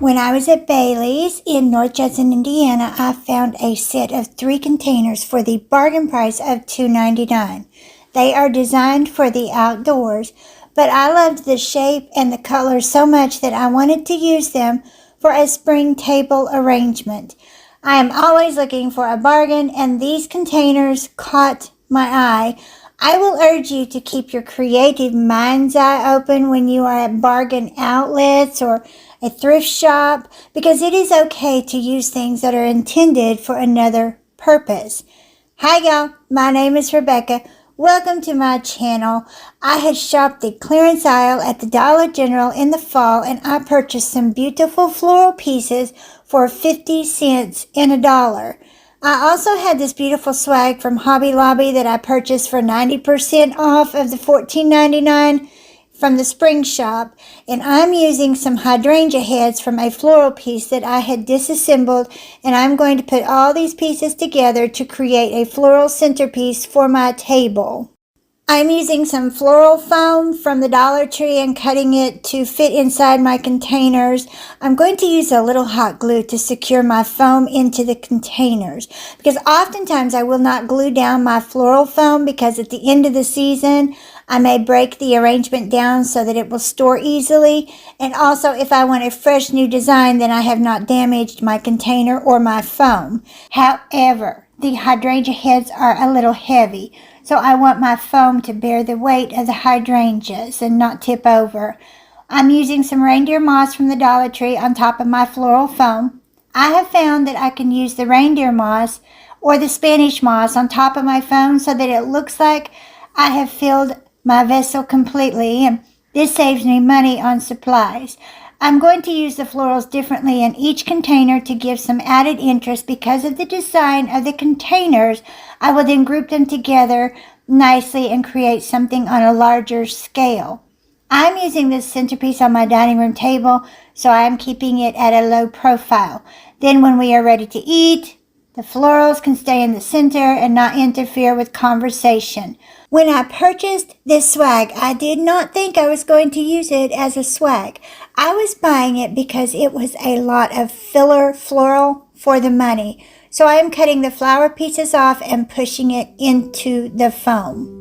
When I was at Bailey's in North Judson, Indiana, I found a set of 3 containers for the bargain price of $2.99. They are designed for the outdoors, but I loved the shape and the color so much that I wanted to use them for a spring table arrangement. I am always looking for a bargain, and these containers caught my eye. I will urge you to keep your creative mind's eye open when you are at bargain outlets or a thrift shop, because it is okay to use things that are intended for another purpose. Hi y'all, my name is Rebecca. Welcome to my channel. I had shopped the clearance aisle at the Dollar General in the fall, and I purchased some beautiful floral pieces for 50 cents and $1. I also had this beautiful swag from Hobby Lobby that I purchased for 90% off of the $14.99 from the spring shop, and I'm using some hydrangea heads from a floral piece that I had disassembled, and I'm going to put all these pieces together to create a floral centerpiece for my table. I'm using some floral foam from the Dollar Tree and cutting it to fit inside my containers. I'm going to use a little hot glue to secure my foam into the containers, because oftentimes I will not glue down my floral foam because at the end of the season I may break the arrangement down so that it will store easily. And also, if I want a fresh new design, then I have not damaged my container or my foam. However, the hydrangea heads are a little heavy, so I want my foam to bear the weight of the hydrangeas and not tip over. I'm using some reindeer moss from the Dollar Tree on top of my floral foam. I have found that I can use the reindeer moss or the Spanish moss on top of my foam so that it looks like I have filled my vessel completely, and this saves me money on supplies. I'm going to use the florals differently in each container to give some added interest because of the design of the containers. I will then group them together nicely and create something on a larger scale. I'm using this centerpiece on my dining room table, so I am keeping it at a low profile. Then when we are ready to eat, the florals can stay in the center and not interfere with conversation. When I purchased this swag, I did not think I was going to use it as a swag. I was buying it because it was a lot of filler floral for the money. So I am cutting the flower pieces off and pushing it into the foam.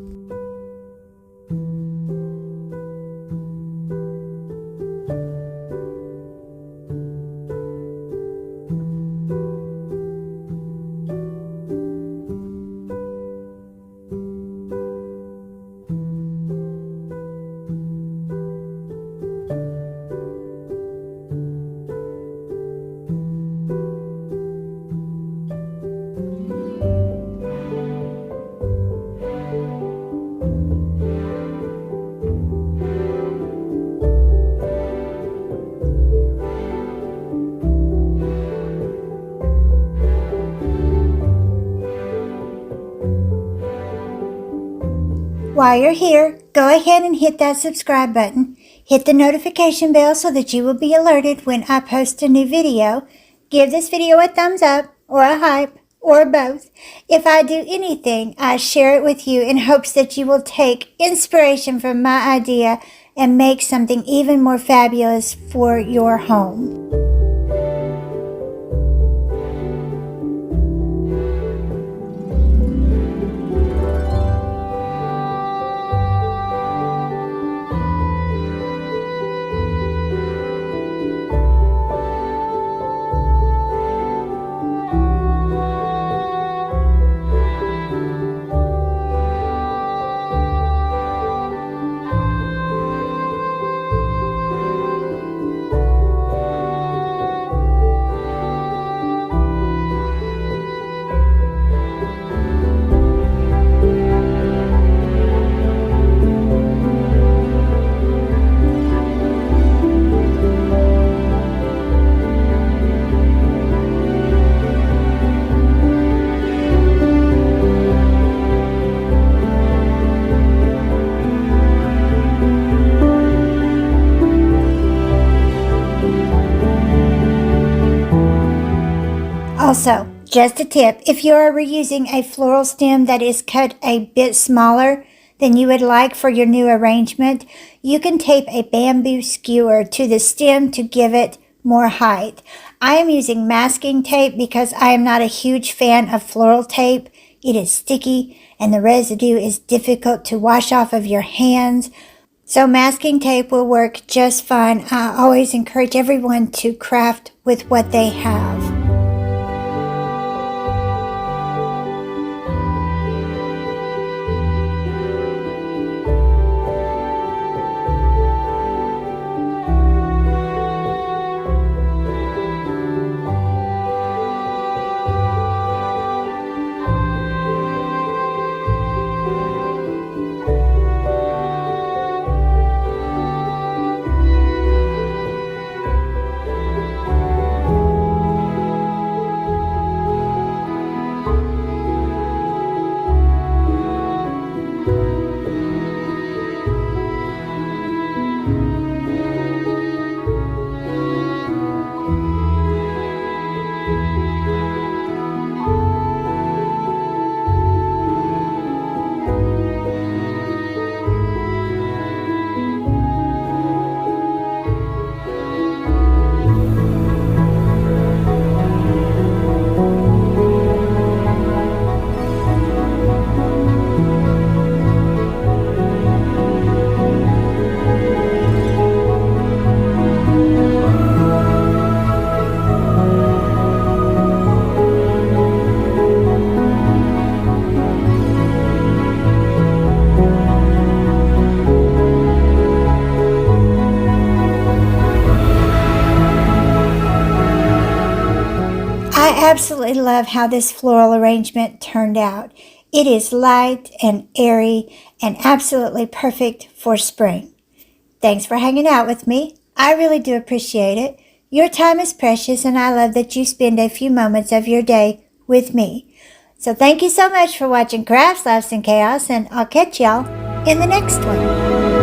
While you're here, go ahead and hit that subscribe button. Hit the notification bell so that you will be alerted when I post a new video. Give this video a thumbs up or a hype or both. If I do anything, I share it with you in hopes that you will take inspiration from my idea and make something even more fabulous for your home. Also, just a tip, if you are reusing a floral stem that is cut a bit smaller than you would like for your new arrangement, you can tape a bamboo skewer to the stem to give it more height. I am using masking tape because I am not a huge fan of floral tape. It is sticky and the residue is difficult to wash off of your hands. So masking tape will work just fine. I always encourage everyone to craft with what they have. I absolutely love how this floral arrangement turned out. It is light and airy and absolutely perfect for spring. Thanks for hanging out with me. I really do appreciate it. Your time is precious and I love that you spend a few moments of your day with me. So thank you so much for watching Crafts, Laughs, and Chaos, and I'll catch y'all in the next one.